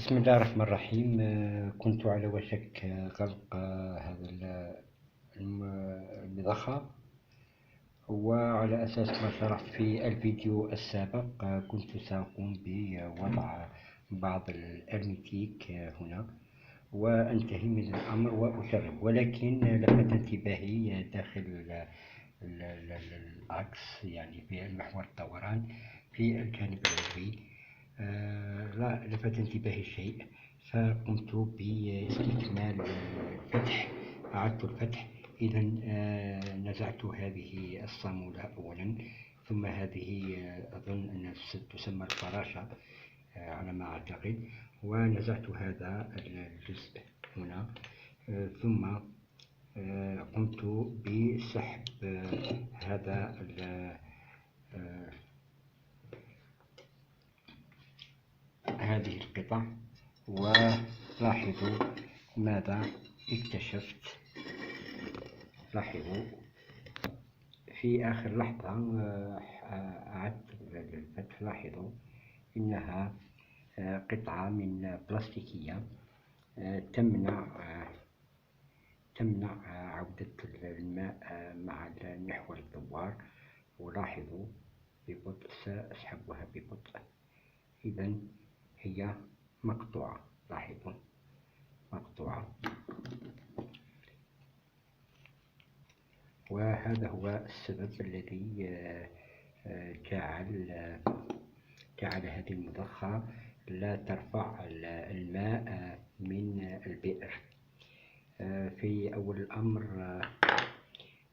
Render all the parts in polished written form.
بسم الله الرحمن الرحيم. كنت على وشك غلق هذا المضخة، وعلى أساس ما شرحت في الفيديو السابق كنت سأقوم بوضع بعض الأرميتيك هنا وأنتهي من الأمر وأجرب، ولكن لفت انتباهي داخل العكس، يعني في محور الدوران في الجانب العلوي. لا لفت انتباهي شيء، فقمت باستكمال الفتح، أعدت الفتح. إذا نزعت هذه الصامولة أولا، ثم هذه أظن أنها تسمى الفراشة على ما أعتقد، ونزعت هذا الجزء هنا. ثم قمت بسحب هذا هذه القطع، ولاحظوا ماذا اكتشفت. لاحظوا في آخر لحظة أعدت الفتح، لاحظوا إنها قطعة من بلاستيكية تمنع عودة الماء مع المحور الدوار. ولاحظوا ببطء، سأسحبها ببطء. إذا هي مقطوعة، لاحظوا مقطوعة، وهذا هو السبب الذي جعل هذه المضخة لا ترفع الماء من البئر. في أول الأمر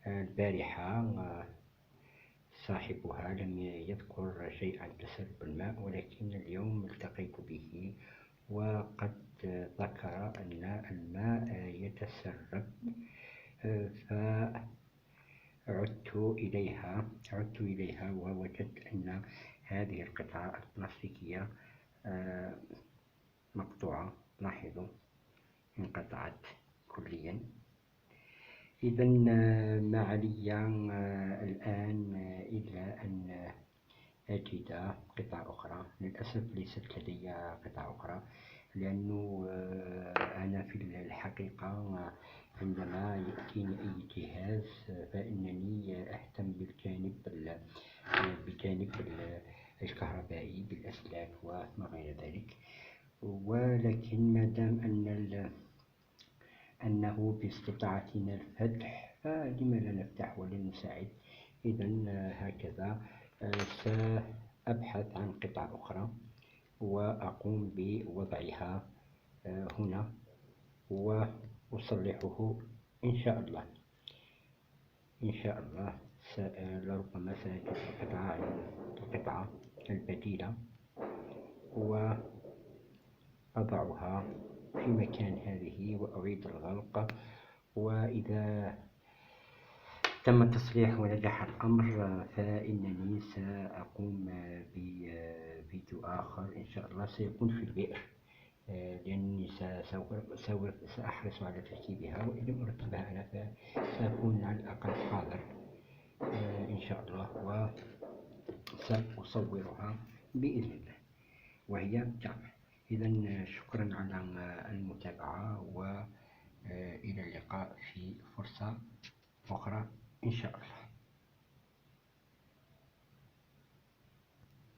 البارحة صاحبها لم يذكر شيء عن تسرب الماء، ولكن اليوم التقيت به وقد ذكر أن الماء يتسرب. فعدت إليها ووجدت أن هذه القطعة البلاستيكية مقطوعة. لاحظوا انقطعت كليا. إذا ما علي الآن إلا أن أجد قطع أخرى. للأسف ليست لدي قطع أخرى، لأنه أنا في الحقيقة عندما يأتيني أي جهاز فإنني أهتم بالجانب الكهربائي، بالأسلاك وما غير ذلك. ولكن ما دام أنه باستطاعتنا الفتح، فلم لا نفتح ولنساعد. إذا هكذا سأبحث عن قطع أخرى وأقوم بوضعها هنا وأصلحه إن شاء الله. لربما سأجد القطعة البديلة وأضعها في مكان هذه وأعيد الغلق. وإذا تم تصليح ونجح الأمر فإنني سأقوم بفيديو آخر إن شاء الله، سيكون في البئر، لأنني سأحرص على تركيبها، وإن لم أركبها أنا فسأكون على الأقل حاضر إن شاء الله، وسأصورها بإذن الله وهي تعمل. إذا شكرا على المتابعة، وإلى اللقاء في فرصة أخرى إن شاء الله.